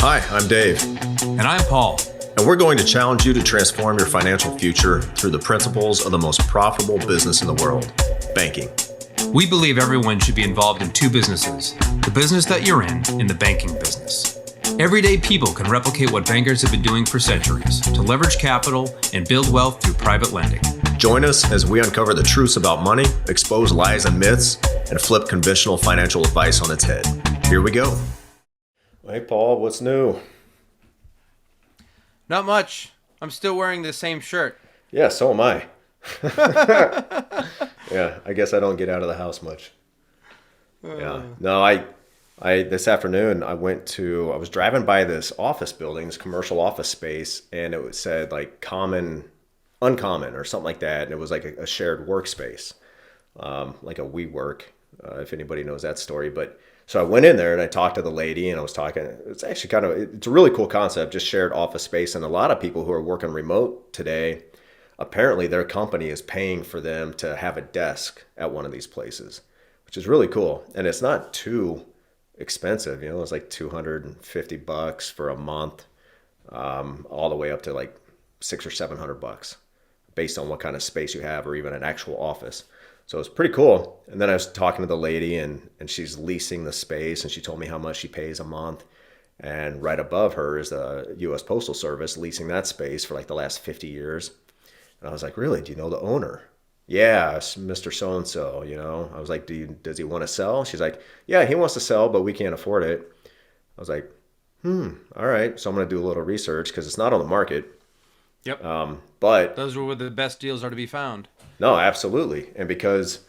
Hi, I'm Dave, And I'm Paul. and we're going to challenge you to transform your financial future through the principles of the most profitable business in the world, banking. We believe everyone should be involved in two businesses, the business that you're in the banking business. Everyday people can replicate what bankers have been doing for centuries to leverage capital and build wealth through private lending. Join us as we uncover the truths about money, expose lies and myths, and flip conventional financial advice on its head. Here we go. Hey, Paul, what's new? Not much. I'm still wearing the same shirt. Yeah, so am I. Yeah, I guess I don't get out of the house much. Yeah. No, I this afternoon I was driving by this office building, this commercial office space, and it said like uncommon or something like that. And it was like a shared workspace, like a WeWork, if anybody knows that story. But so I went in there and I talked to the lady, and I was talking. It's actually it's a really cool concept, just shared office space. And a lot of people who are working remote today, apparently their company is paying for them to have a desk at one of these places, which is really cool. And it's not too expensive. It's like $250 for a month, all the way up to like $600 or $700 based on what kind of space you have or even an actual office. So it's pretty cool. And then I was talking to the lady, and she's leasing the space, and she told me how much she pays a month. And right above her is the U.S. Postal Service leasing that space for like the last 50 years. And I was like, really? Do you know the owner? Yeah, it's Mr. So-and-so, I was like, does he want to sell? She's like, yeah, he wants to sell, but we can't afford it. I was like, all right. So I'm going to do a little research because it's not on the market. Yep. But Those are where the best deals are to be found. no, absolutely. And because,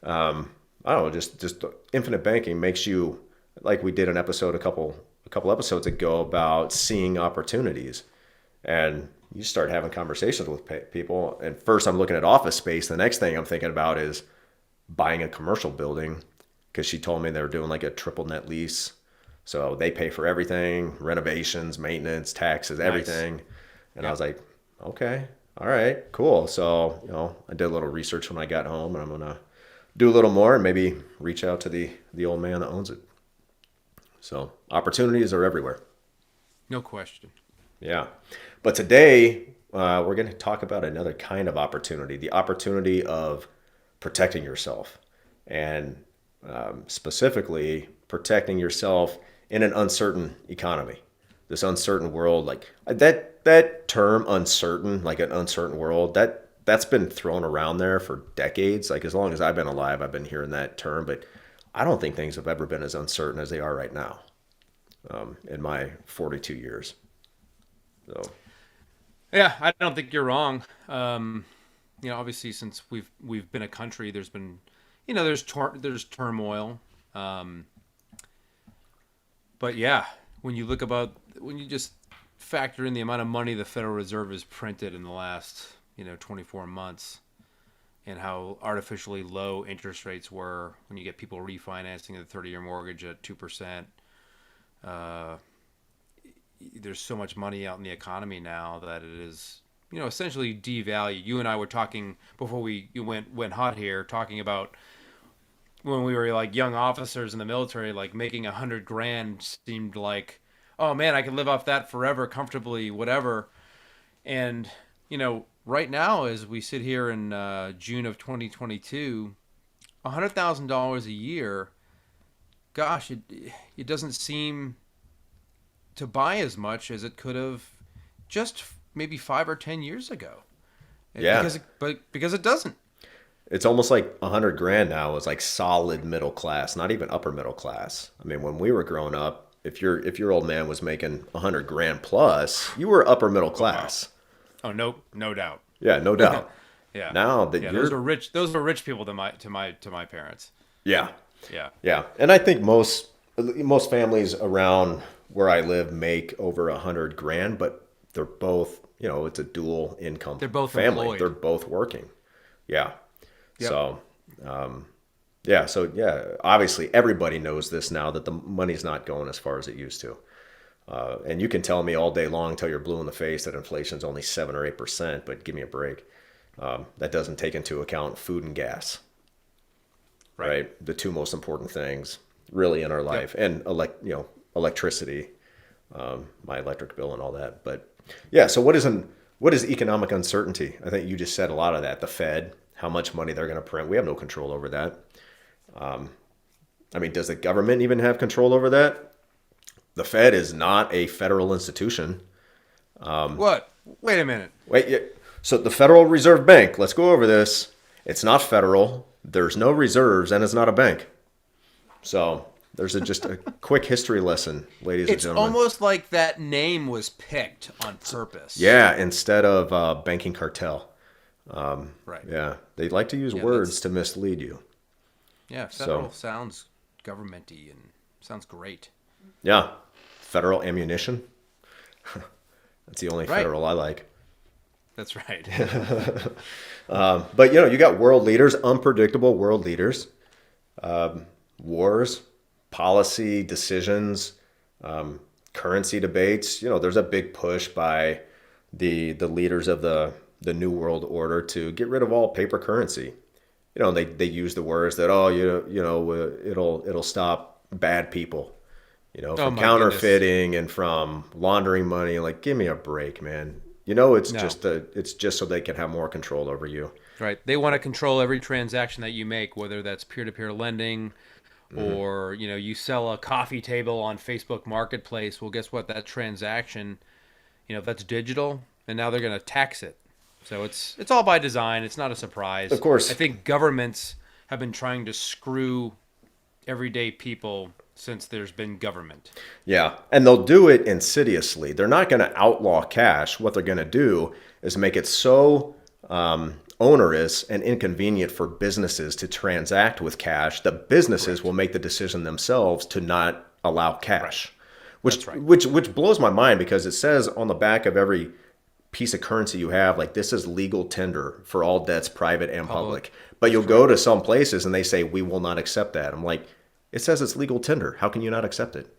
I don't know, just infinite banking makes you, like we did an episode a couple episodes ago about seeing opportunities. And you start having conversations with people. And first I'm looking at office space. The next thing I'm thinking about is buying a commercial building, because she told me they were doing like a triple net lease. So they pay for everything, renovations, maintenance, taxes, everything. Nice. And I was like, okay, all right, cool. So, I did a little research when I got home, and I'm going to do a little more and maybe reach out to the old man that owns it. So opportunities are everywhere. No question. Yeah. But today, we're going to talk about another kind of opportunity, the opportunity of protecting yourself, and specifically protecting yourself in an uncertain economy, this uncertain world. Like that term uncertain, like an uncertain world, that's been thrown around there for decades. Like as long as I've been alive, I've been hearing that term, but I don't think things have ever been as uncertain as they are right now, in my 42 years. So. Yeah, I don't think you're wrong. Obviously, since we've been a country, there's been, there's turmoil. But yeah, when you just factor in the amount of money the Federal Reserve has printed in the last, 24 months, and how artificially low interest rates were when you get people refinancing a 30-year mortgage at 2%. There's so much money out in the economy now that it is, essentially devalued. You and I were talking before you went hot here, talking about when we were like young officers in the military, like making $100,000 seemed like, oh man, I could live off that forever, comfortably, whatever. And, right now, as we sit here in June of 2022, $100,000 a year, gosh, it doesn't seem to buy as much as it could have just maybe 5 or 10 years ago. Yeah. Because it doesn't. It's almost like $100,000 now is like solid middle class, not even upper middle class. I mean, when we were growing up, if your old man was making $100,000 plus, you were upper middle class. Oh, no doubt. Yeah, no doubt. Yeah. Now that those were rich people to my parents. Yeah. Yeah. Yeah. And I think most families around where I live make over $100,000, but they're both, it's a dual income. They're both family. employed. They're both working. Yeah. Yep. So, obviously everybody knows this now, that the money's not going as far as it used to. And you can tell me all day long until you're blue in the face that inflation's only 7 or 8%, but give me a break. That doesn't take into account food and gas, right? The two most important things really in our life. Yep. And electricity, my electric bill and all that. But yeah, so what is economic uncertainty? I think you just said a lot of that. The Fed, how much money they're going to print. We have no control over that. I mean, does the government even have control over that? The Fed is not a federal institution. What? Wait a minute. Wait, yeah. So the Federal Reserve Bank, let's go over this. It's not federal. There's no reserves, and it's not a bank. So there's just a quick history lesson, ladies and It's gentlemen. almost like that name was picked on purpose. Yeah, instead of banking cartel. Right. Yeah, they like to use words to mislead you. Yeah, federal sounds governmenty and sounds great. Yeah, federal ammunition. That's the only Right. federal I like. That's right. But you got world leaders, unpredictable world leaders, wars, policy decisions, currency debates. There's a big push by the leaders of the New World Order to get rid of all paper currency. They use the words that it'll stop bad people, from counterfeiting and from laundering money. Like, give me a break, man. It's just so they can have more control over you. Right. They want to control every transaction that you make, whether that's peer-to-peer lending or, you sell a coffee table on Facebook Marketplace. Well, guess what? That transaction, that's digital, and now they're going to tax it. So it's all by design. It's not a surprise. Of course. I think governments have been trying to screw everyday people since there's been government. Yeah, and they'll do it insidiously. They're not going to outlaw cash. What they're going to do is make it so onerous and inconvenient for businesses to transact with cash that businesses will make the decision themselves to not allow cash. Which blows my mind, because it says on the back of every piece of currency you have, like, this is legal tender for all debts, private and public. But you'll go to some places and they say, we will not accept that. I'm like, it says it's legal tender. How can you not accept it?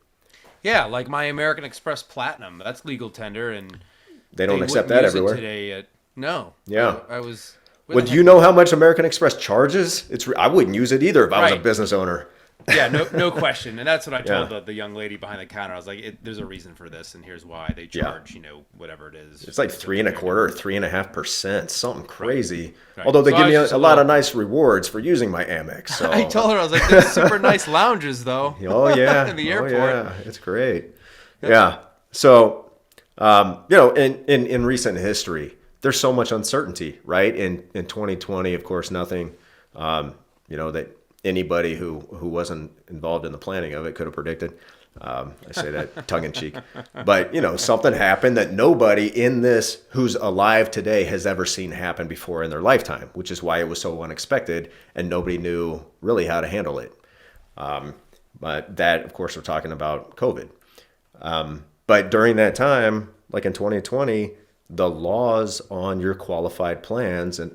Yeah, like my American Express Platinum, that's legal tender, and they don't accept that everywhere. Today, no. Yeah. I was. Well, do you know how much American Express charges? I wouldn't use it either if I was a business owner. Yeah, no question. And that's what I told the young lady behind the counter. I was like, there's a reason for this, and here's why they charge, whatever it is. It's like 3.25% or 3.5%, something crazy. Right. Although they give me a lot of nice rewards for using my Amex. So. I told her, I was like, there's super nice lounges, though. Oh, yeah. In the airport. Oh, yeah. It's great. Yeah. So, in recent history, there's so much uncertainty, right? In 2020, of course, nothing, that anybody who wasn't involved in the planning of it could have predicted. I say that tongue in cheek. But, something happened that nobody in this who's alive today has ever seen happen before in their lifetime, which is why it was so unexpected and nobody knew really how to handle it. But that, of course, we're talking about COVID. But during that time, like in 2020, the laws on your qualified plans and,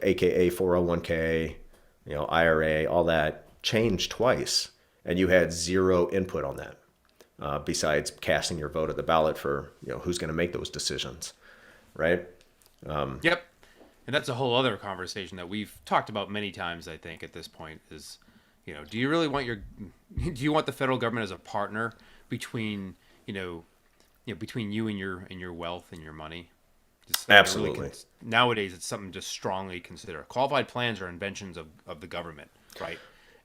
AKA 401k, IRA, all that changed twice. And you had zero input on that, besides casting your vote at the ballot for, who's going to make those decisions, right? Yep. And that's a whole other conversation that we've talked about many times, I think, at this point is, do you really want do you want the federal government as a partner between, between you and your wealth and your money? Absolutely. Really nowadays, it's something to strongly consider. Qualified plans are inventions of the government, right?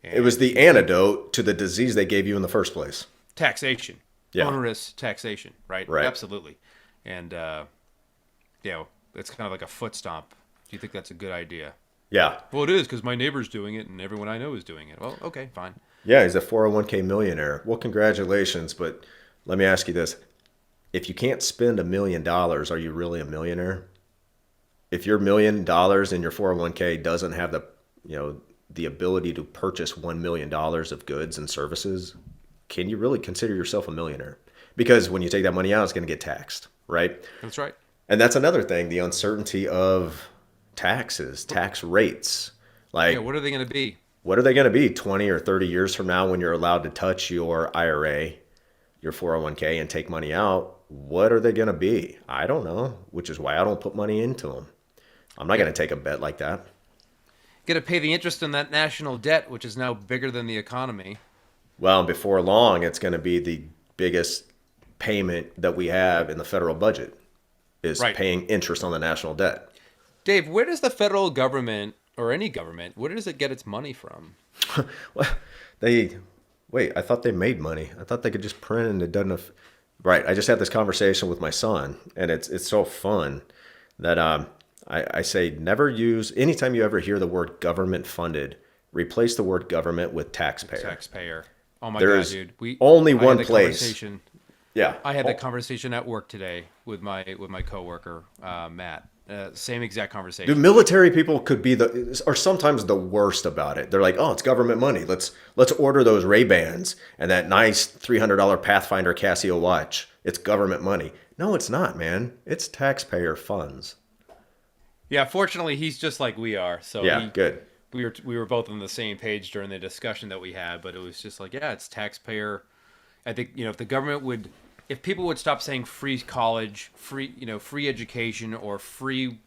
And it was the antidote to the disease they gave you in the first place. Taxation. Yeah. Onerous taxation, right? Right. Absolutely. And, it's kind of like a foot stomp. Do you think that's a good idea? Yeah. Well, it is, because my neighbor's doing it and everyone I know is doing it. Well, okay, fine. Yeah, he's a 401k millionaire. Well, congratulations. But let me ask you this. If you can't spend $1 million, are you really a millionaire? If your $1 million in your 401k doesn't have the ability to purchase $1 million of goods and services, can you really consider yourself a millionaire? Because when you take that money out, it's going to get taxed, right? That's right. And that's another thing, the uncertainty of taxes, tax rates. Like, what are they going to be? What are they going to be 20 or 30 years from now when you're allowed to touch your IRA, your 401k, and take money out? What are they going to be? I don't know, which is why I don't put money into them. I'm not going to take a bet like that. Got to pay the interest on that national debt, which is now bigger than the economy. Well, before long, it's going to be the biggest payment that we have in the federal budget is Right. paying interest on the national debt. Dave, where does the federal government or any government, where does it get its money from? Well, they wait. I thought they made money. I thought they could just print and it doesn't. Right. I just had this conversation with my son, and it's so fun that I say never use anytime you ever hear the word government funded, replace the word government with taxpayer. Taxpayer. Oh my There's God, dude. only I had one that place. conversation- Yeah. I had that conversation at work today with my coworker Matt. Same exact conversation. Dude, military people could be are sometimes the worst about it. They're like, oh, it's government money. Let's order those Ray-Bans and that nice $300 Pathfinder Casio watch. It's government money. No, it's not, man. It's taxpayer funds. Yeah, fortunately, he's just like we are. So Yeah, good. We were both on the same page during the discussion that we had. But it was just like, yeah, it's taxpayer. I think if the government would, if people would stop saying free college, free education, or free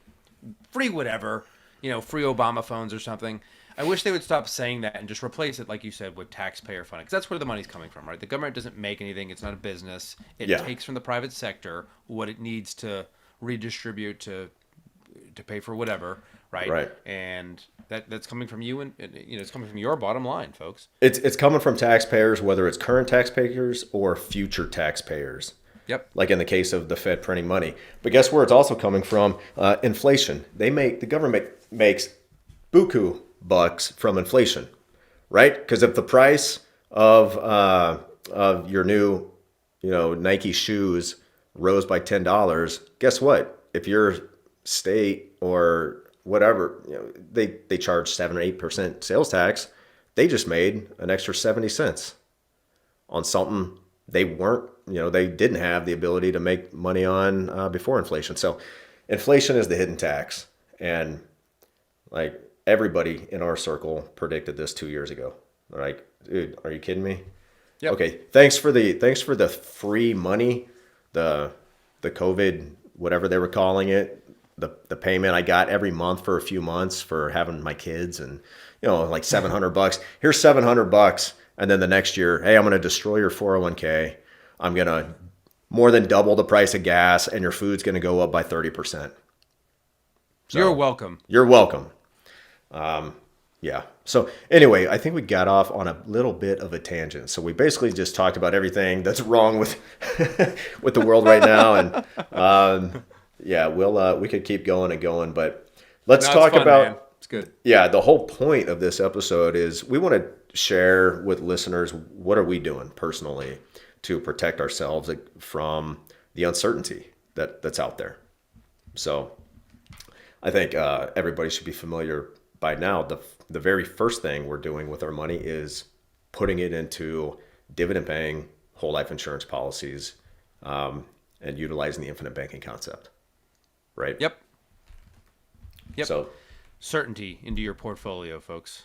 whatever, free Obama phones or something. I wish they would stop saying that and just replace it, like you said, with taxpayer funding. Because that's where the money's coming from, right? The government doesn't make anything. It's not a business. It takes from the private sector what it needs to redistribute to pay for whatever, right? Right. And that's coming from you, and it's coming from your bottom line, folks. It's coming from taxpayers, whether it's current taxpayers or future taxpayers. Yep. Like in the case of the Fed printing money. But guess where it's also coming from? Inflation. The government makes buku bucks from inflation, right? Because if the price of your new, Nike shoes rose by $10, guess what? If your state or whatever, they charge 7 or 8% sales tax, they just made an extra 70 cents on something they weren't, they didn't have the ability to make money on before inflation. So inflation is the hidden tax. And like everybody in our circle predicted this 2 years ago. They're like, dude, are you kidding me? Yep. Okay. Thanks for the free money, the COVID, whatever they were calling it, the payment I got every month for a few months for having my kids and, like $700. Here's $700. And then the next year, hey, I'm going to destroy your 401k. I'm going to more than double the price of gas, and your food's going to go up by 30%. So, You're welcome. You're welcome. Yeah. So anyway, I think we got off on a little bit of a tangent. So we basically just talked about everything that's wrong with with the world right now, and yeah, we could keep going and going, but let's talk about. Man. It's good. Yeah, the whole point of this episode is we want to share with listeners what are we doing personally to protect ourselves from the uncertainty that's out there. So I think everybody should be familiar by now. The very first thing we're doing with our money is putting it into dividend paying whole life insurance policies and utilizing the infinite banking concept. Right? Yep. So certainty into your portfolio, folks.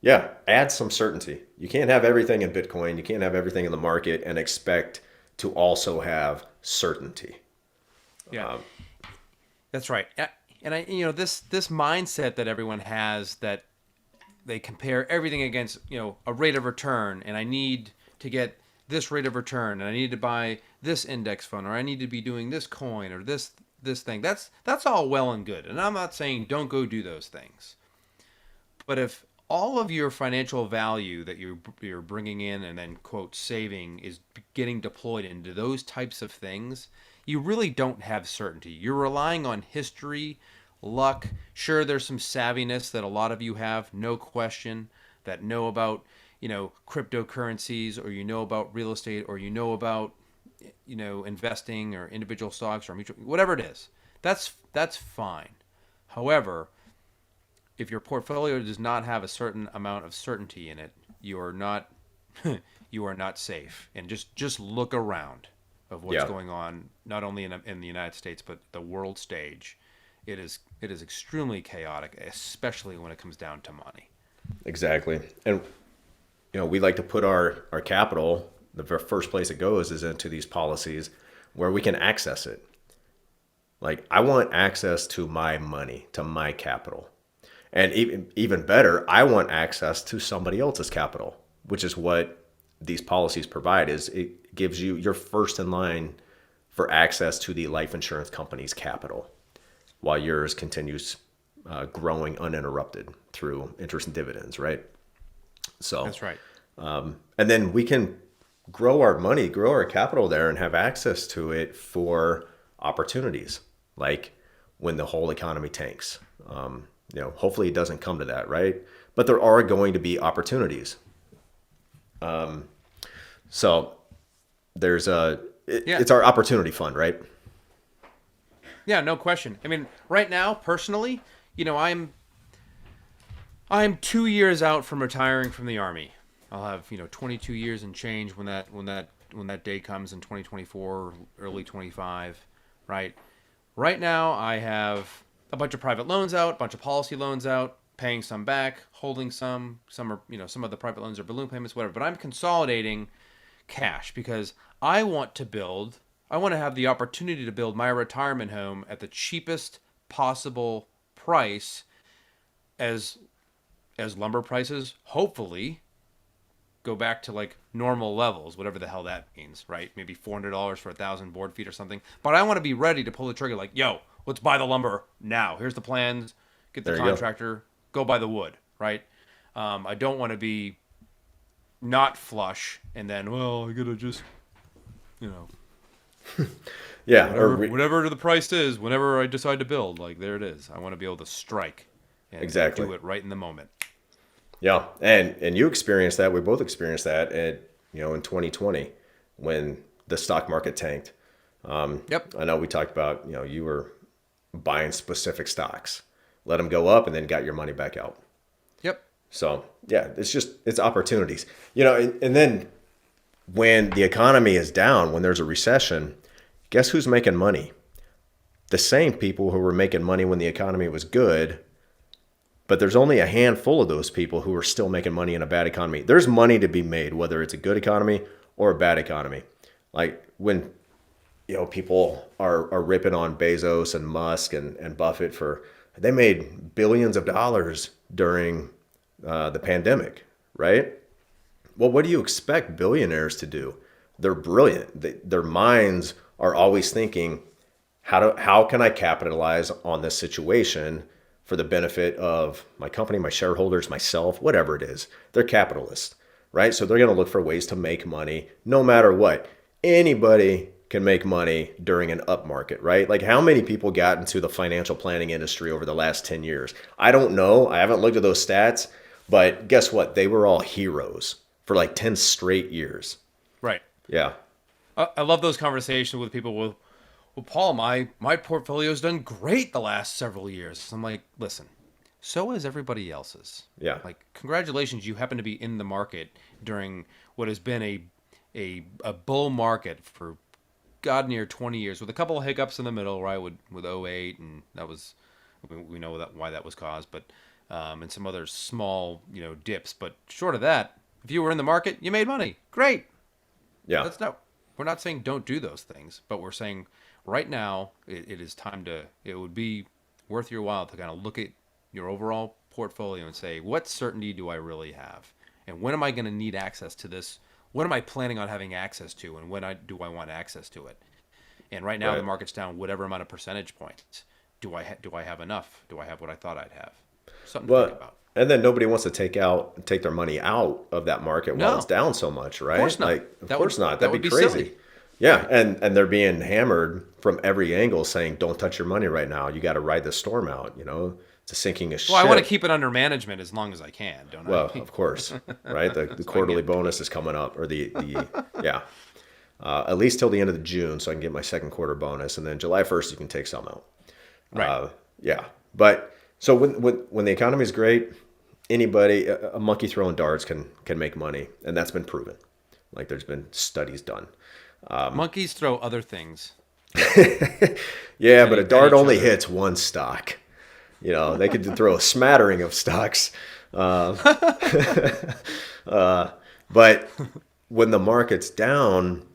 yeah, add some certainty. You can't have everything in Bitcoin. You can't have everything in the market and expect to also have certainty. Yeah, that's right. And this mindset that everyone has that they compare everything against, a rate of return, and I need to get this rate of return, and I need to buy this index fund, or I need to be doing this coin or this thing. That's all well and good. And I'm not saying don't go do those things. But if all of your financial value that you're bringing in and then, quote, saving is getting deployed into those types of things, you really don't have certainty. You're relying on history, luck. Sure, there's some savviness that a lot of you have, no question, that know about, cryptocurrencies, or about real estate, or about, investing or individual stocks or mutual, whatever it is. That's fine. However, if your portfolio does not have a certain amount of certainty in it, you are not safe. And just look around of what's going on, not only in the United States but the world stage. It is extremely chaotic, especially when it comes down to money. Exactly. And we like to put our capital, the first place it goes is into these policies where we can access it. Like, I want access to my money, to my capital. And even better, I want access to somebody else's capital, which is what these policies provide, is it gives you're first in line for access to the life insurance company's capital, while yours continues growing uninterrupted through interest and dividends, right? So That's right. and then we can grow our money, grow our capital there, and have access to it for opportunities, like when the whole economy tanks. Hopefully it doesn't come to that, right? But there are going to be opportunities. So there's Yeah. it's our opportunity fund, right? Yeah, no question. I mean, right now, personally, I'm 2 years out from retiring from the Army. I'll have 22 years and change when that day comes in 2024, early 25, right? Right now, I have a bunch of private loans out, a bunch of policy loans out, paying some back, holding some. Some are some of the private loans are balloon payments, whatever. But I'm consolidating cash because I want to have the opportunity to build my retirement home at the cheapest possible price as lumber prices hopefully go back to like normal levels, whatever the hell that means, right? Maybe $400 for 1,000 board feet or something. But I want to be ready to pull the trigger like, yo, let's buy the lumber now. Here's the plans. Get the There you go. contractor. Go buy the wood, right? I don't want to be not flush and then, well, I gotta just, Yeah, whatever the price is, whenever I decide to build, like there it is. I want to be able to strike and Exactly. do it right in the moment. yeah, and you experienced that. We both experienced that in 2020 when the stock market tanked. Yep. I know we talked about you were buying specific stocks, let them go up, and then got your money back out. Yep. So yeah, it's opportunities, and then when the economy is down, when there's a recession, guess who's making money? The same people who were making money when the economy was good, but there's only a handful of those people who are still making money in a bad economy. There's money to be made, whether it's a good economy or a bad economy. Like when people are ripping on Bezos and Musk and Buffett they made billions of dollars during the pandemic, right? Well, what do you expect billionaires to do? They're brilliant. Their minds are always thinking, how can I capitalize on this situation for the benefit of my company, my shareholders, myself, whatever it is. They're capitalists, right? So they're going to look for ways to make money no matter what. Anybody can make money during an up market, right? Like how many people got into the financial planning industry over the last 10 years? I don't know. I haven't looked at those stats, but guess what? They were all heroes for like 10 straight years. Right. Yeah. I love those conversations with people with, well, Paul, my portfolio's done great the last several years. I'm like, listen, so is everybody else's. Yeah. Like, congratulations, you happen to be in the market during what has been a bull market for God near 20 years with a couple of hiccups in the middle, right? With '08, and that was, we know why that was caused, but and some other small dips. But short of that, if you were in the market, you made money. Great. Yeah. We're not saying don't do those things, but we're saying right now it is time it would be worth your while to kind of look at your overall portfolio and say, what certainty do I really have? And when am I going to need access to this? What am I planning on having access to? And do I want access to it? And right now the market's down whatever amount of percentage points. Do I have enough? Do I have what I thought I'd have? Something to think about. And then nobody wants to take their money out of that market while it's down so much, right? Of course not. Like, of course not. That'd be crazy. Silly. Yeah, and they're being hammered from every angle saying, don't touch your money right now. You got to ride the storm out, It's a sinking a ship. Well, I want to keep it under management as long as I can, don't I? Well, of course, right? The quarterly bonus is coming up, or yeah. At least till the end of June, so I can get my second quarter bonus. And then July 1st, you can take some out. Right. Yeah. But so when the economy is great, anybody, a monkey throwing darts can make money. And that's been proven. Like there's been studies done. Monkeys throw other things. Yeah, but a dart only hits one stock. They could throw a smattering of stocks. But when the market's down,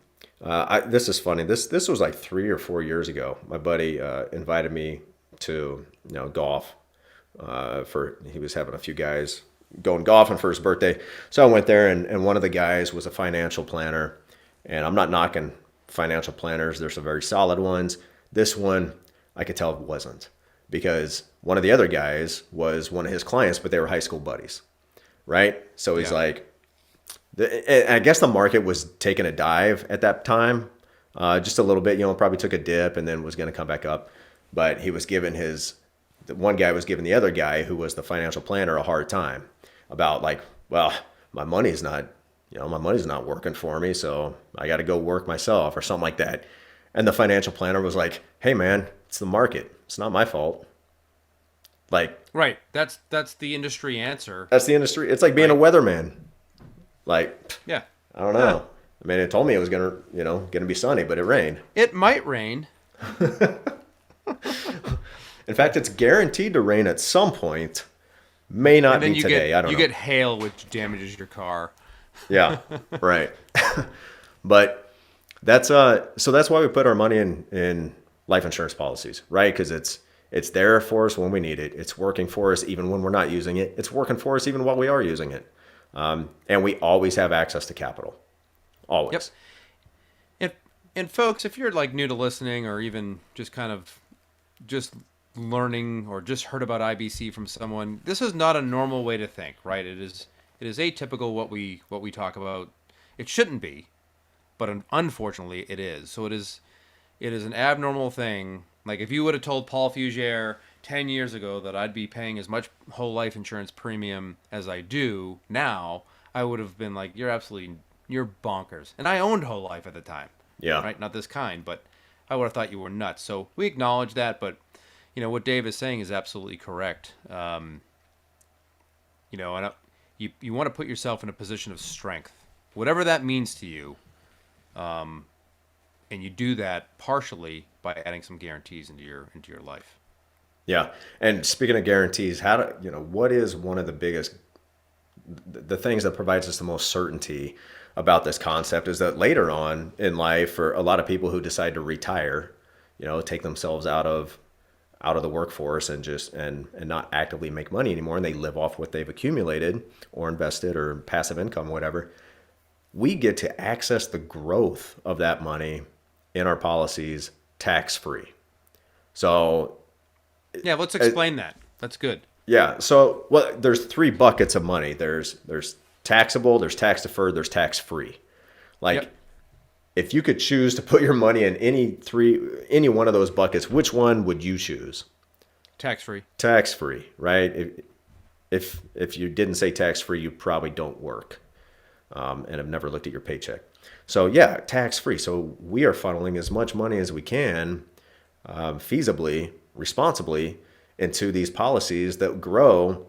this is funny. This was like 3 or 4 years ago. My buddy invited me to golf. He was having a few guys going golfing for his birthday. So I went there, and one of the guys was a financial planner. And I'm not knocking financial planners. There's some very solid ones. This one, I could tell it wasn't, because one of the other guys was one of his clients, but they were high school buddies, right? So he's Yeah. like, and I guess the market was taking a dive at that time, just a little bit. Probably took a dip and then was going to come back up. But he was giving the one guy was giving the other guy, who was the financial planner, a hard time about, like, well, my money's not, my money's not working for me, so I got to go work myself or something like that. And the financial planner was like, hey man, it's the market. It's not my fault. Like, Right. That's the industry answer. that's the industry. It's like being a Right. weatherman. Like, Yeah. I don't Huh. know. I mean, it told me it was gonna be sunny, but it rained. It might rain. In fact, it's guaranteed to rain at some point. May not And then be today. I don't you know. get hail, which damages your car. Yeah, right. But so that's why we put our money in life insurance policies, right? Because it's there for us when we need it. It's working for us even when we're not using it. It's working for us even while we are using it. And we always have access to capital. Always. Yep. And folks, if you're like new to listening, or even just kind of just learning, or just heard about IBC from someone, this is not a normal way to think, right? It is atypical what we talk about. It shouldn't be, but unfortunately it is. So it is an abnormal thing. Like, if you would have told Paul Fugere 10 years ago that I'd be paying as much whole life insurance premium as I do now, I would have been like, you're bonkers. And I owned whole life at the time. Yeah. Right? Not this kind, but I would have thought you were nuts. So we acknowledge that, but what Dave is saying is absolutely correct. And you want to put yourself in a position of strength, whatever that means to you. And you do that partially by adding some guarantees into your life. Yeah. And speaking of guarantees, what is one of the biggest, the things that provides us the most certainty about this concept is that later on in life, for a lot of people who decide to retire, take themselves out of the workforce and just and not actively make money anymore, and they live off what they've accumulated or invested or passive income, whatever, we get to access the growth of that money in our policies tax free. So Yeah, let's explain that. That's good. yeah, so there's three buckets of money. There's taxable, there's tax deferred, there's tax free. Like, Yep. if you could choose to put your money in any one of those buckets, which one would you choose? Tax free. Tax free, right? If you didn't say tax free, you probably don't work, and have never looked at your paycheck. So yeah, tax free. So we are funneling as much money as we can, feasibly, responsibly, into these policies that grow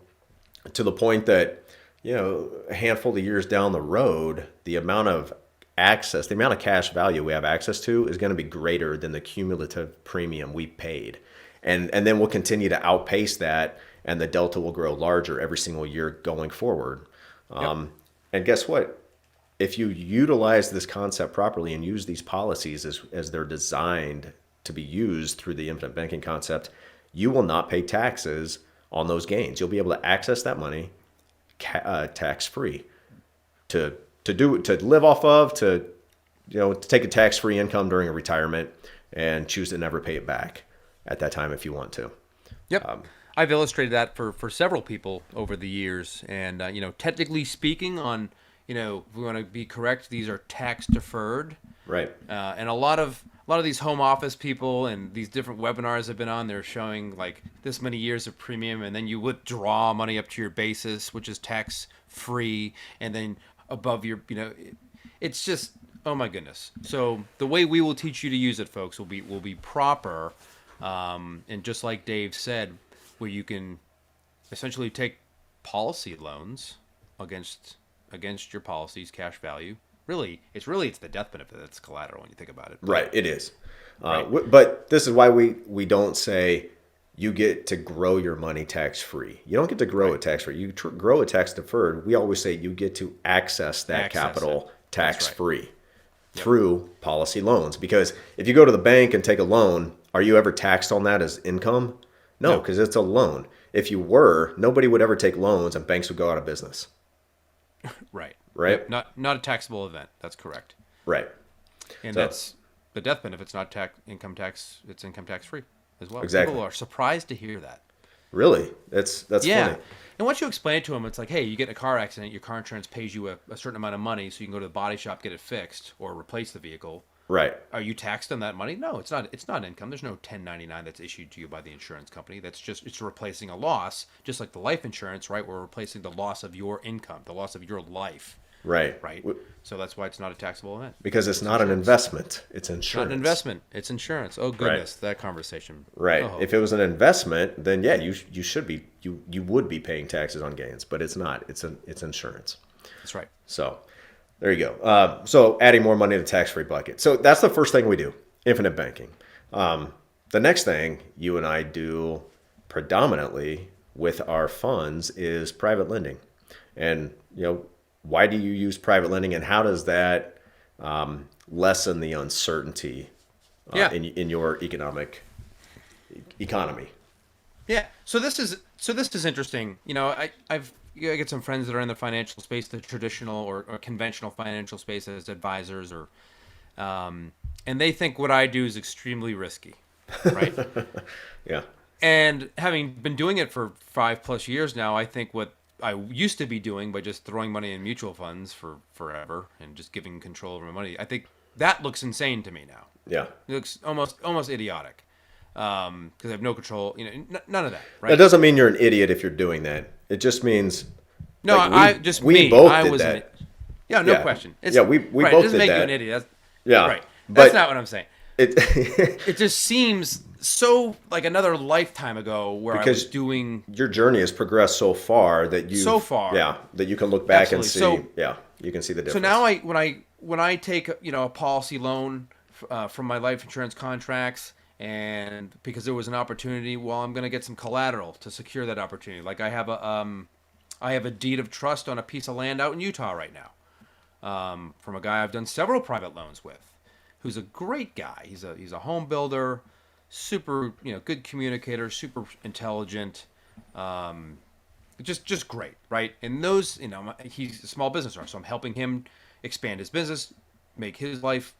to the point that, a handful of years down the road, the amount of cash value we have access to is going to be greater than the cumulative premium we paid. And then we'll continue to outpace that, and the delta will grow larger every single year going forward. Yep. And guess what? If you utilize this concept properly and use these policies as they're designed to be used through the infinite banking concept, you will not pay taxes on those gains. You'll be able to access that money tax free to live off of, to take a tax free income during a retirement and choose to never pay it back at that time if you want to. Yep. I've illustrated that for several people over the years, and technically speaking, if we want to be correct, these are tax deferred. Right. And a lot of these home office people and these different webinars I've been on, they're showing like this many years of premium, and then you withdraw money up to your basis, which is tax free, and then above your, it's just, oh my goodness. So the way we will teach you to use it, folks, will be proper, and just like Dave said, where you can essentially take policy loans against your policy's cash value. Really, it's the death benefit that's collateral when you think about it. Right, it is. Right. But this is why we don't say you get to grow your money tax free. You don't get to grow it tax free. You grow it tax deferred. We always say you get to access that capital tax free through policy loans. Because if you go to the bank and take a loan, are you ever taxed on that as income? No, because it's a loan. If you were, nobody would ever take loans, and banks would go out of business. Right. Right. Not a taxable event. That's correct. Right. And So that's the death benefit's not income tax. It's income tax free as well. exactly. People are surprised to hear that. Really, that's Yeah. funny. And once you explain it to them, it's like, hey, you get in a car accident, your car insurance pays you a certain amount of money, so you can go to the body shop, get it fixed, or replace the vehicle. Right. Are you taxed on that money? No, it's not. It's not income. There's no 1099 that's issued to you by the insurance company. That's just it's replacing a loss, just like the life insurance, right? We're replacing the loss of your income, the loss of your life, Right. right? So that's why it's not a taxable event. Because it's not an investment; it's insurance. Not an investment. It's insurance. Oh goodness, that conversation. Right. Oh. If it was an investment, then yeah, you should be you would be paying taxes on gains, but it's not. It's insurance. That's right. So there you go. So adding more money to the tax-free bucket. So that's the first thing we do, infinite banking. The next thing you and I do predominantly with our funds is private lending. And, why do you use private lending, and how does that lessen the uncertainty in your economy? Yeah. So this is interesting. I get some friends that are in the financial space, the traditional or conventional financial space as advisors, and they think what I do is extremely risky, right? Yeah. And having been doing it for 5+ years now, I think what I used to be doing by just throwing money in mutual funds for forever and just giving control over my money, I think that looks insane to me now. Yeah. It looks almost idiotic because I have no control. None of that. Right. That doesn't mean you're an idiot if you're doing that. It just means no. we both did that. Yeah, no question. We right, both it doesn't did make that. you an idiot. Right. But That's not what I'm saying. It It just seems so like another lifetime ago where I was doing. Your journey has progressed so far that that you can look back and see. You can see the difference. So now when I take a policy loan from my life insurance contracts, and because there was an opportunity, well, I'm going to get some collateral to secure that opportunity. Like I have a deed of trust on a piece of land out in Utah right now, from a guy I've done several private loans with, who's a great guy. He's a home builder, super good communicator, super intelligent, just great, right? And those he's a small business owner, so I'm helping him expand his business, make his life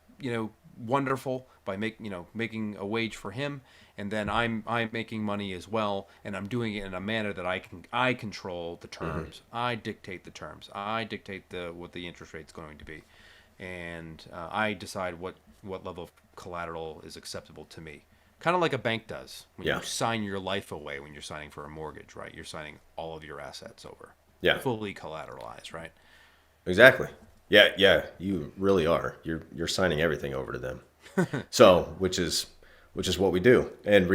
wonderful by making a wage for him, and then I'm making money as well, and I'm doing it in a manner that I control the terms. Mm-hmm. I dictate the terms. I dictate what the interest rate's going to be, and I decide what level of collateral is acceptable to me. Kind of like a bank does when you sign your life away when you're signing for a mortgage, right? You're signing all of your assets over. Yeah. Fully collateralized, right? Exactly. Yeah, you really are. You're signing everything over to them. So, which is what we do. And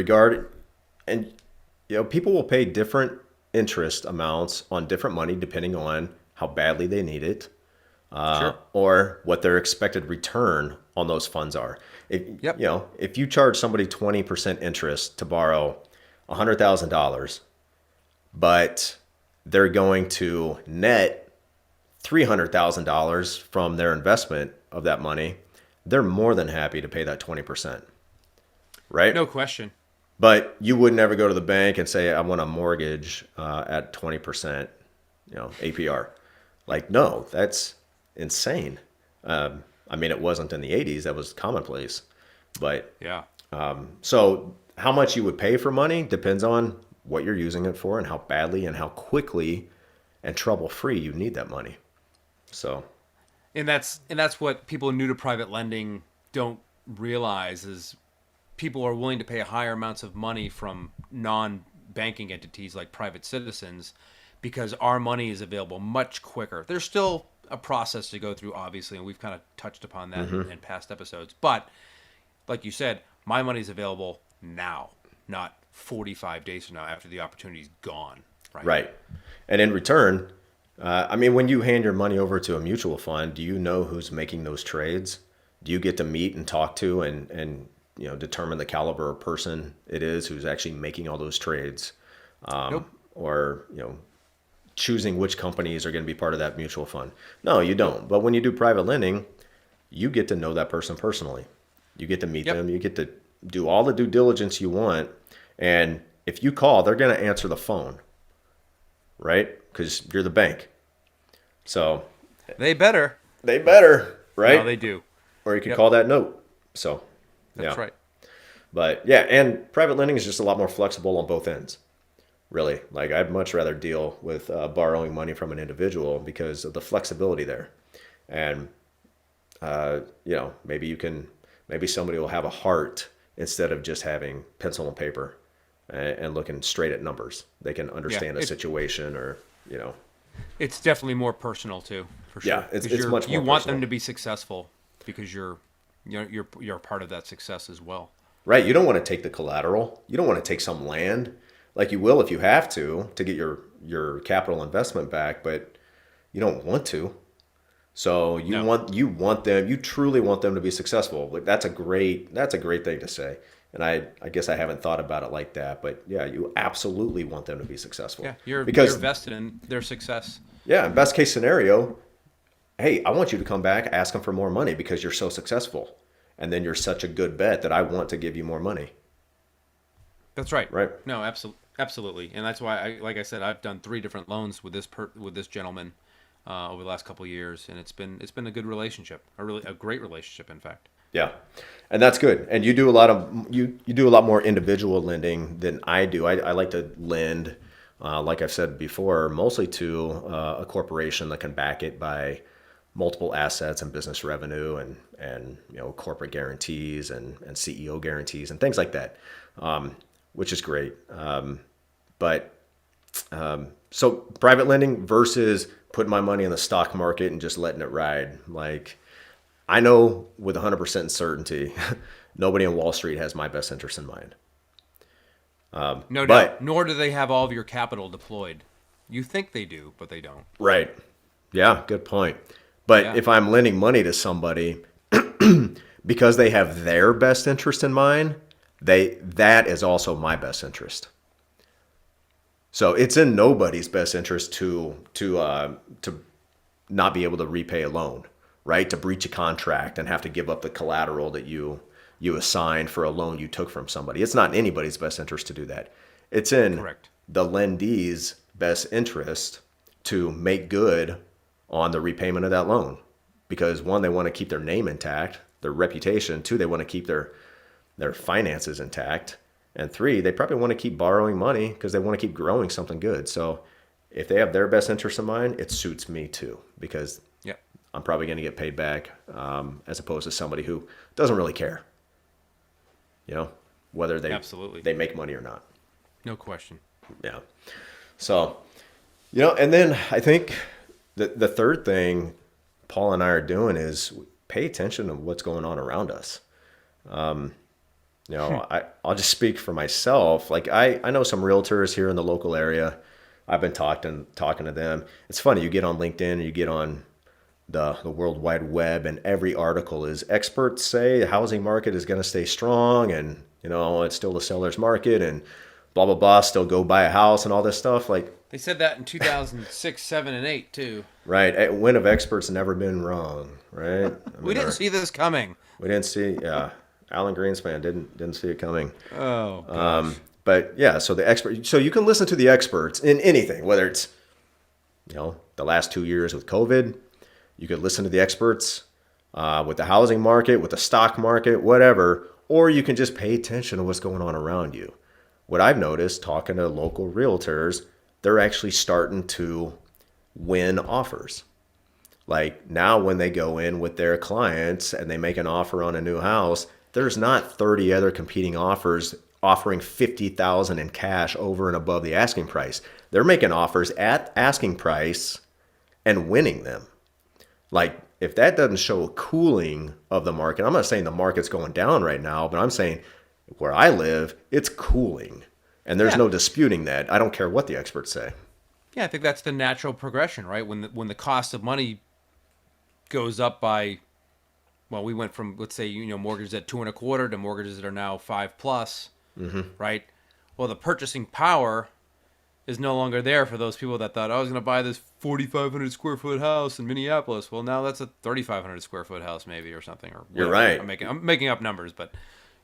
people will pay different interest amounts on different money depending on how badly they need it. Sure. Or what their expected return on those funds are. If you charge somebody 20% interest to borrow $100,000, but they're going to net $300,000 from their investment of that money, they're more than happy to pay that 20%, right? No question. But you would never go to the bank and say, I want a mortgage at 20%, APR. Like, no, that's insane. It wasn't in the 80s. That was commonplace. But yeah. So how much you would pay for money depends on what you're using it for and how badly and how quickly and trouble-free you need that money. So, and that's what people new to private lending don't realize is people are willing to pay higher amounts of money from non-banking entities like private citizens because our money is available much quicker. There's still a process to go through, obviously, and we've kind of touched upon that in past episodes. But like you said, my money is available now, not 45 days from now after the opportunity's gone. Right. And in return, when you hand your money over to a mutual fund, do you know who's making those trades? Do you get to meet and talk to and determine the caliber of person it is who's actually making all those trades? Nope. Or, choosing which companies are going to be part of that mutual fund. No, you don't. But when you do private lending, you get to know that person personally. You get to meet them. You get to do all the due diligence you want. And if you call, they're going to answer the phone, right? Because you're the bank. So they better, right? No, they do. or you could Yep. call that note. So, That's yeah. right. But yeah, and private lending is just a lot more flexible on both ends. Really, like I'd much rather deal with borrowing money from an individual because of the flexibility there. And maybe maybe somebody will have a heart instead of just having pencil and paper and looking straight at numbers. They can Yeah. understand a situation or, you know, It's definitely more personal too, for yeah, sure. it's Because much you more want personal. them to be successful because you're a part of that success as well. Right. You don't want to take the collateral. You don't want to take some land. Like you will if you have to get your capital investment back, but you don't want to. So No. you want them, you truly want them to be successful. Like that's a great thing to say. And I guess I haven't thought about it like that, but yeah, you absolutely want them to be successful. Yeah, you're Because vested in their success. yeah, best case scenario, hey, I want you to come back, ask them for more money because you're so successful. And then you're such a good bet that I want to give you more money. That's right. Right? No, absolutely, and that's why like I said, I've done 3 different loans with this gentleman over the last couple of years, and it's been a good relationship, a great relationship, in fact. Yeah, and that's good. And you do a lot of you do a lot more individual lending than I do. I like to lend, like I've said before, mostly to a corporation that can back it by multiple assets and business revenue and corporate guarantees and CEO guarantees and things like that, which is great. But so private lending versus putting my money in the stock market and just letting it ride, like. I know with 100% certainty, nobody on Wall Street has my best interest in mind. No doubt. But, Nor do they have all of your capital deployed. You think they do, but they don't. right. Yeah, good point. But Yeah. if I'm lending money to somebody because they have their best interest in mind, that is also my best interest. So it's in nobody's best interest to not be able to repay a loan, right? To breach a contract and have to give up the collateral that you assigned for a loan you took from somebody. It's not in anybody's best interest to do that. It's in Correct. the lendee's best interest to make good on the repayment of that loan. Because one, they want to keep their name intact, their reputation. Two, they want to keep their finances intact. And three, they probably want to keep borrowing money because they want to keep growing something good. So if they have their best interest in mind, it suits me too because Yeah. I'm probably going to get paid back as opposed to somebody who doesn't really care, whether Absolutely. they make money or not. No question. Yeah. So, and then I think the third thing Paul and I are doing is pay attention to what's going on around us. I'll just speak for myself. Like I know some realtors here in the local area. I've been talking to them. It's funny. You get on LinkedIn, you get on the World Wide Web, and every article is experts say the housing market is going to stay strong, and it's still the seller's market, and blah blah blah. Still go buy a house and all this stuff. Like They said that in 2006, 7, and 8 too. right, when have experts never been wrong? Right. We didn't see this coming. We didn't see. Yeah, Alan Greenspan didn't see it coming. Oh, gosh. But yeah, so you can listen to the experts in anything, whether it's, the last 2 years with COVID, you could listen to the experts with the housing market, with the stock market, whatever, or you can just pay attention to what's going on around you. What I've noticed talking to local realtors, they're actually starting to win offers. Like now when they go in with their clients and they make an offer on a new house, there's not 30 other competing offers offering $50,000 in cash over and above the asking price. They're making offers at asking price and winning them. Like if that doesn't show a cooling of the market, I'm not saying the market's going down right now, but I'm saying where I live, it's cooling. And there's Yeah. no disputing that. I don't care what the experts say. Yeah, I think that's the natural progression, right? When the cost of money goes up by, well, we went from, let's say, mortgages at 2.25 to mortgages that are now 5+, right? Well, the purchasing power is no longer there for those people that thought, I was going to buy this 4,500 square foot house in Minneapolis. Well, now that's a 3,500 square foot house maybe or something. Or You're whatever. right. I'm making up numbers, but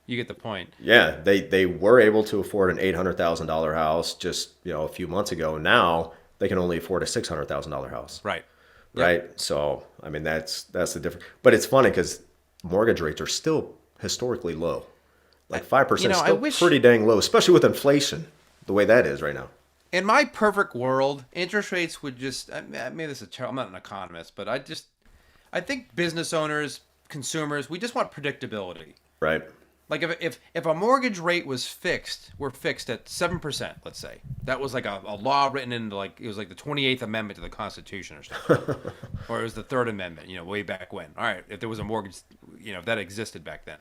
you get the point. Yeah, they were able to afford an $800,000 house just a few months ago. Now they can only afford a $600,000 house. Right. Right. So I mean that's the difference. But it's funny because mortgage rates are still historically low. Like 5% is I still wish pretty dang low, especially with inflation, the way that is right now. in my perfect world, interest rates would just, maybe this is terrible. I'm not an economist, but I think business owners, consumers, we just want predictability. Right. Like if a mortgage rate were fixed at 7%, let's say, that was like a law written into like, it was like the 28th Amendment to the Constitution or something, or it was the Third Amendment, way back when. All right, if there was a mortgage, if that existed back then,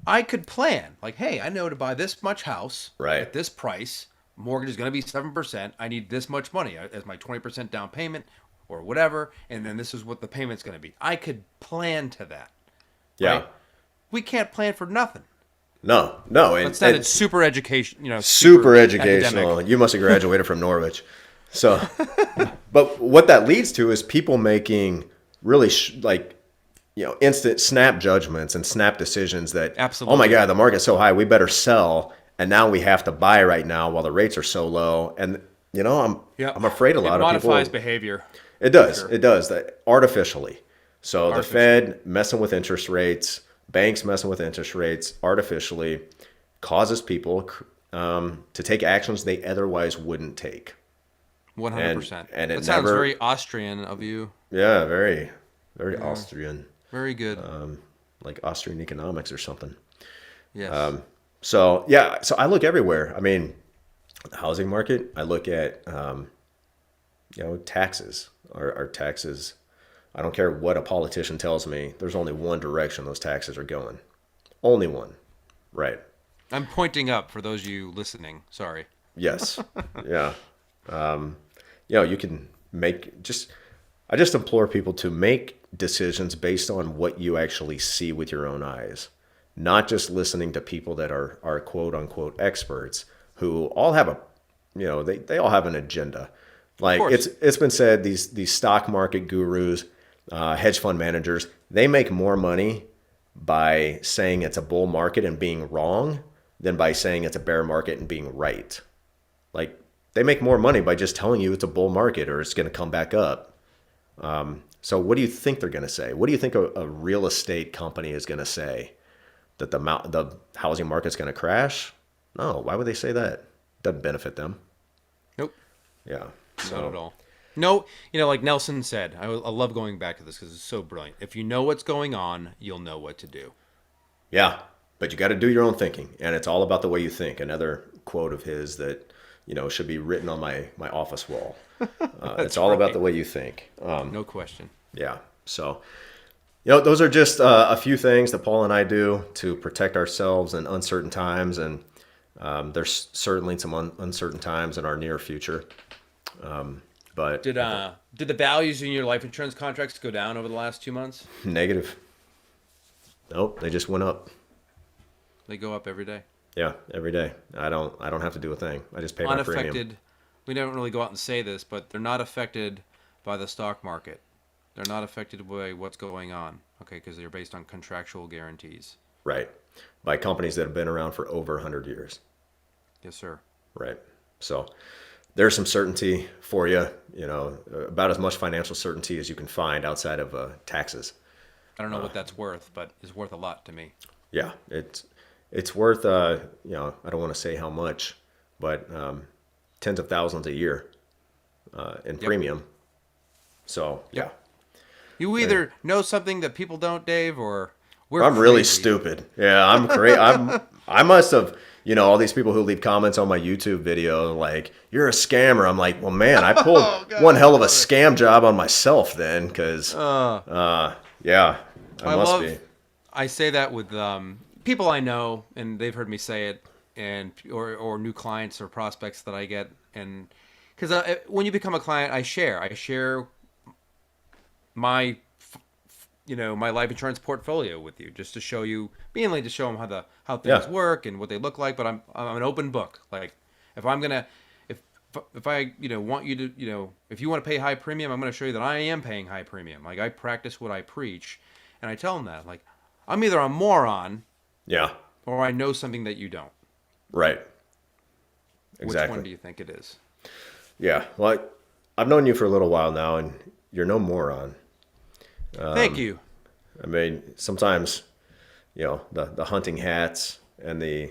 I could plan like, hey, I know to buy this much house Right. at this price, mortgage is going to be 7%. I need this much money as my 20% down payment or whatever, and then this is what the payment's going to be. I could plan to that. Yeah. Right? We can't plan for nothing. No. But instead, it's super education. Super educational. academic. You must have graduated from Norwich. So, but what that leads to is people making really instant snap judgments and snap decisions that, Absolutely. oh my God, the market's so high, we better sell. And now we have to buy right now while the rates are so low. And, I'm afraid a lot of people. It modifies behavior. It does. Sure. It does that artificially. So the Fed messing with interest rates, banks messing with interest rates artificially causes people to take actions they otherwise wouldn't take. 100%. And it sounds very Austrian of you. Yeah, very, very Austrian. Very good. Like Austrian economics or something. Yes. So I look everywhere. I mean, the housing market, I look at, taxes. Our taxes, I don't care what a politician tells me, there's only one direction those taxes are going. Only one. Right. I'm pointing up for those of you listening. Sorry. Yes. Yeah. You can I just implore people to make decisions based on what you actually see with your own eyes, not just listening to people that are quote unquote experts who all have they all have an agenda. Like it's been said, these stock market gurus, hedge fund managers, they make more money by saying it's a bull market and being wrong than by saying it's a bear market and being right. Like they make more money by just telling you it's a bull market or it's going to come back up. So what do you think they're going to say? What do you think a real estate company is going to say? That the housing market's going to crash? No. Why would they say that? Doesn't benefit them. Nope. Yeah. So. Not at all. No, like Nelson said, I love going back to this because it's so brilliant. If you know what's going on, you'll know what to do. Yeah, but you got to do your own thinking, and it's all about the way you think. Another quote of his that should be written on my office wall. It's all about the way you think. No question. Yeah. So, those are just a few things that Paul and I do to protect ourselves in uncertain times, and there's certainly some uncertain times in our near future. But did the values in your life insurance contracts go down over the last 2 months? Negative. Nope, they just went up. They go up every day. Yeah, every day. I don't have to do a thing. I just pay my premium. Unaffected. We don't really go out and say this, but they're not affected by the stock market. They're not affected by what's going on. Okay, because they're based on contractual guarantees. Right. By companies that have been around for over 100 years. Yes, sir. Right. So there's some certainty for you, about as much financial certainty as you can find outside of taxes. I don't know what that's worth, but it's worth a lot to me. Yeah, it's worth, I don't want to say how much, but tens of thousands a year in premium. So, yeah. You either know something that people don't, Dave, or I'm really stupid. Yeah, I'm crazy. I must have, all these people who leave comments on my YouTube video like, you're a scammer. I'm like, well, man, I pulled one hell of a scam job on myself then because, yeah, I must be. I say that with people I know, and they've heard me say it, and or new clients or prospects that I get. And because when you become a client, I share my my life insurance portfolio with you, just to show you, mainly to show them how things work and what they look like. But I'm an open book. Like if I want you to if you want to pay high premium, I'm going to show you that I am paying high premium. Like I practice what I preach, and I tell them that like I'm either a moron, or I know something that you don't. Right. Exactly. Which one do you think it is? Yeah. Well, I've known you for a little while now, and you're no moron. Thank you. I mean, sometimes, the hunting hats and the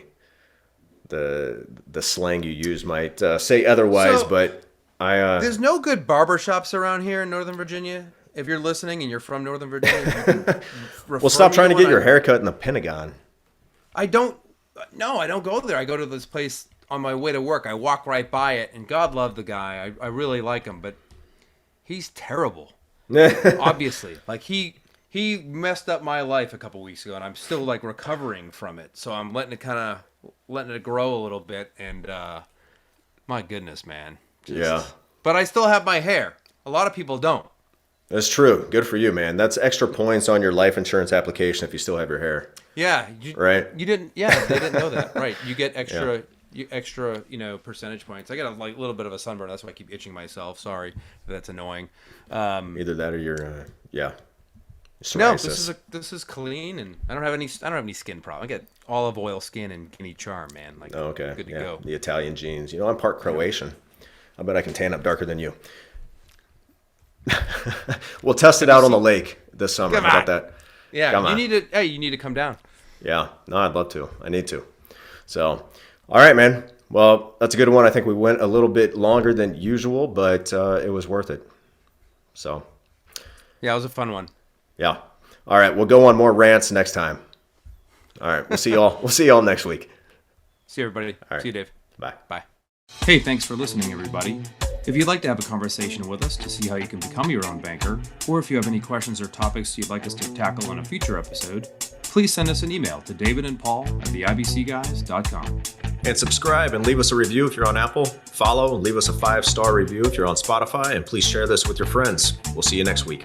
slang you use might say otherwise, but there's no good barbershops around here in Northern Virginia. If you're listening and you're from Northern Virginia, you can well, stop trying to get your hair cut in the Pentagon. I don't go there. I go to this place on my way to work. I walk right by it, and God love the guy. I really like him, but he's terrible. Obviously, like he messed up my life a couple weeks ago, and I'm still like recovering from it. So I'm letting it grow a little bit, and my goodness, man. Yeah. But I still have my hair. A lot of people don't. That's true. Good for you, man. That's extra points on your life insurance application if you still have your hair. Yeah. Right? You didn't. Yeah, they didn't know that. Right. You get extra. Percentage points. I got a little bit of a sunburn. That's why I keep itching myself. Sorry, that's annoying. Either that or your psoriasis. No, this is clean, and I don't have any skin problem. I get olive oil skin and Guinea Charm, man. Like, okay, good to go. The Italian genes. I'm part Croatian. I bet I can tan up darker than you. We'll test it out on the lake this summer. How about that? Yeah, you need to come down. Yeah, no, I'd love to. I need to. So, all right, man. Well, that's a good one. I think we went a little bit longer than usual, but it was worth it. So, yeah, it was a fun one. Yeah. All right, we'll go on more rants next time. All right, we'll see y'all. We'll see y'all next week. See you, everybody. All right. See you, Dave. Bye. Bye. Hey, thanks for listening, everybody. If you'd like to have a conversation with us to see how you can become your own banker, or if you have any questions or topics you'd like us to tackle in a future episode, please send us an email to davidandpaul@theibcguys.com. And subscribe and leave us a review if you're on Apple. Follow and leave us a 5-star review if you're on Spotify. And please share this with your friends. We'll see you next week.